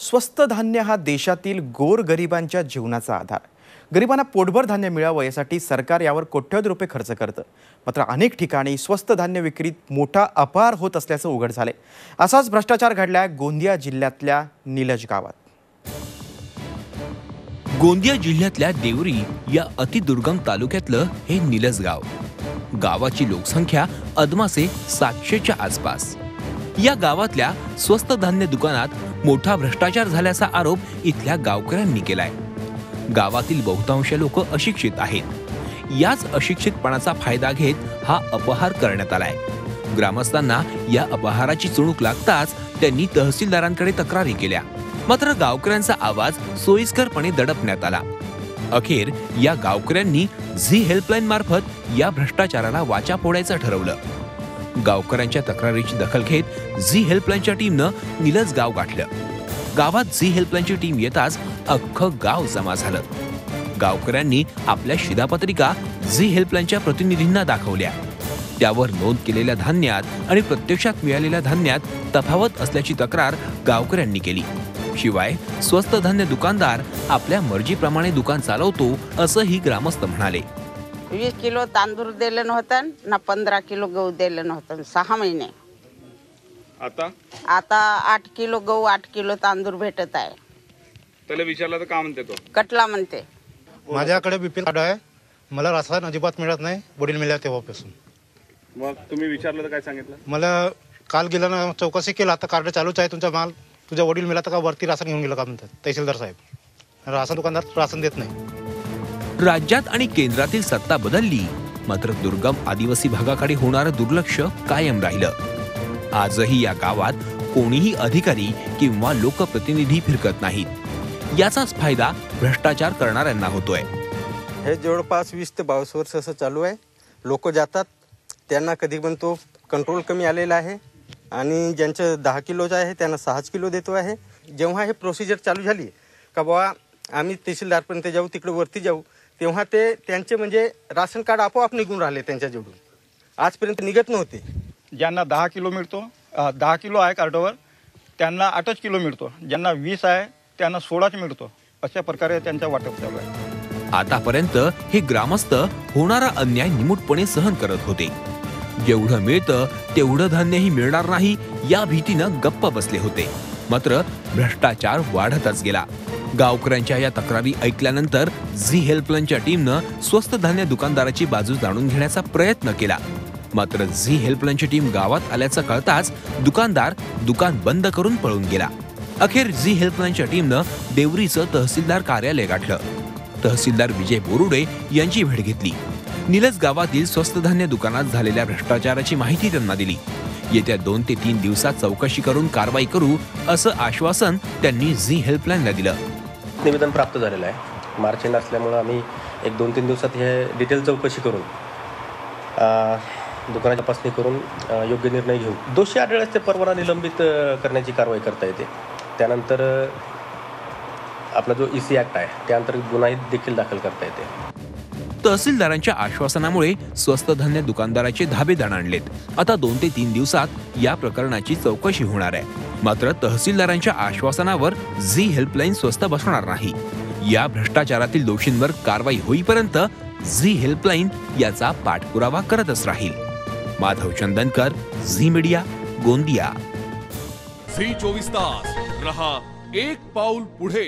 स्वस्त धान्य हा देशातील गोरगरिबांच्या जीवनाचा आधार। गरिबांना पोटभर धान्य मिळावं यासाठी सरकार यावर कोट्यवधी रुपये खर्च करतं। मात्र अनेक ठिकाणी स्वस्त धान्य विक्रीत मोठा अपहार होत असल्याचं उघड झालंय। असाच भ्रष्टाचार घडलाय गोंदिया जिल्ह्यातल्या निलज गावात। गोंदिया जिल्ह्यातल्या देवरी या अतिदुर्गम तालुक्यातलं हे निलज गाव। गावाची लोकसंख्या अदमासे 700च्या आसपास। या गावातल्या स्वस्त धान्य दुकानात मोठा भ्रष्टाचार झाल्याचा आरोप इथल्या गावकऱ्यांनी केलाय। गावातील बहुतांश लोक अशिक्षित आहेत। याच अशिक्षितपणाचा फायदा घेत हा अपहार करण्यात आलाय। ग्रामस्थांना या अपहाराची चुणूक लागताच त्यांनी तहसीलदारांकडे तक्रारी केल्या। मात्र गावकऱ्यांचा आवाज सोयीस्करपणे दडपण्यात आला। अखेर या गावकऱ्यांनी झी हेल्पलाईन मार्फत या भ्रष्टाचाराला वाचा फोडायचं ठरवलं। गावकऱ्यांच्या तक्रारीची दखल घेत झी हेल्पलाईनच्या टीमनं निलज गाव गाठलं। गावात झी हेल्पलाईनची टीम येताच अख्खं गाव जमा झालं। गावकऱ्यांनी आपल्या शिधापत्रिका झी हेल्पलाईनच्या प्रतिनिधींना दाखवल्या। त्यावर नोंद केलेल्या धान्यात आणि प्रत्यक्षात मिळालेल्या धान्यात तफावत असल्याची तक्रार गावकऱ्यांनी केली। शिवाय स्वस्त धान्य दुकानदार आपल्या मर्जीप्रमाणे दुकान चालवतो असंही ग्रामस्थ म्हणाले। 20 किलो तांदूळ दिलं नव्हतं ना 15 किलो गहू दिलं नव्हतं 6 महिने। आता 8 किलो गहू 8 किलो तांदूळ भेटत आहे। त्याला विचारलं तर का म्हणते तो? कटला म्हणते। माझ्याकडे बीपीएल कार्ड आहे, मला राशन अजिबात मिळत नाही वडील मिळाले तेव्हापासून। मग तुम्ही विचारलं तर काय सांगितलं? मला काल गेला ना चौकशी केला, आता कार्ड चालूच आहे, तुमचा माल तुझ्या वडील मिळाला तर का वरती राशन घेऊन गेलं का म्हणतात तहसीलदार साहेब। राशन दुकानदार राशन देत नाही। राज्यात आणि केंद्रातील सत्ता बदलली, मात्र दुर्गम आदिवासी भागाकडे होणारं दुर्लक्ष कायम राहिलं। आजही या गावात कोणीही अधिकारी किंवा लोकप्रतिनिधी फिरकत नाहीत। याचाच फायदा भ्रष्टाचार करणाऱ्यांना होतोय। हे जवळपास 20 ते 22 वर्ष असं चालू आहे। लोक जातात, त्यांना कधी पण तो कंट्रोल कमी आलेला आहे आणि ज्यांचं 10 किलोचं आहे त्यांना 6 किलो देतो आहे। जेव्हा हे प्रोसिजर चालू झाली का बाबा आम्ही तहसीलदारपर्यंत जाऊ, तिकडे वरती जाऊ, तेव्हा ते त्यांचे म्हणजे राशन कार्ड आपोआप निघून राहिले त्यांच्याजवळून। आजपर्यंत निघत नव्हते। ज्यांना 10 किलो मिळतो, 10 किलो आहे कार्डवर, त्यांना 8 किलो मिळतो। ज्यांना 20 आहे त्यांना 16 मिळतो। अशा प्रकारे त्यांचा वाटप चालू आहे। आतापर्यंत हे ग्रामस्थ होणारा अन्याय निमूटपणे सहन करत होते। जेवढं मिळतं तेवढं धान्यही मिळणार नाही या भीतीनं गप्प बसले होते। मात्र भ्रष्टाचार वाढतच गेला। गावकऱ्यांच्या या तक्रारी ऐकल्यानंतर झी हेल्पलाईनच्या टीमनं स्वस्त धान्य दुकानदाराची बाजू जाणून घेण्याचा प्रयत्न केला। मात्र झी हेल्पलाईनची टीम गावात आल्याचं कळताच दुकानदार दुकान बंद करून पळून गेला। अखेर झी हेल्पलाईनच्या टीमनं देवरीचं तहसीलदार कार्यालय गाठलं। तहसीलदार विजय बोरुडे यांची भेट घेतली। निलज गावातील स्वस्त धान्य दुकानात झालेल्या भ्रष्टाचाराची माहिती त्यांना दिली। येत्या 2 ते 3 दिवसात चौकशी करून कारवाई करू असं आश्वासन त्यांनी झी हेल्पलाईनला दिलं। निवेदन प्राप्त झालेलं आहे। मार्च एंड असल्यामुळे आम्ही 1-2-3 दिवसात हे डिटेल चौकशी करून दुकानाची तपासणी करून योग्य निर्णय घेऊ। दोषी आढळल्यास ते परवाना निलंबित करण्याची कारवाई करता येते। त्यानंतर आपला जो EC ऍक्ट आहे त्या अंतर्गत गुन्हाही देखील दाखल करता येते। तहसीलदारांच्या आश्वासनामुळे स्वस्त धान्य दुकानदाराचे धाबे दणाणलेत। आता 2 ते 3 दिवसात या प्रकरणाची चौकशी होणार आहे। मात्र तहसीलदारांच्या आश्वासनावर झी हेल्पलाईन स्वस्त बसणार नाही। या भ्रष्टाचारातील दोषींवर कारवाई होईपर्यंत झी हेल्पलाईन याचा पाठपुरावा करतच राहील। माधव चंदनकर, झी मीडिया, गोंदिया। झी 24 तास रहा एक पाऊल पुढे।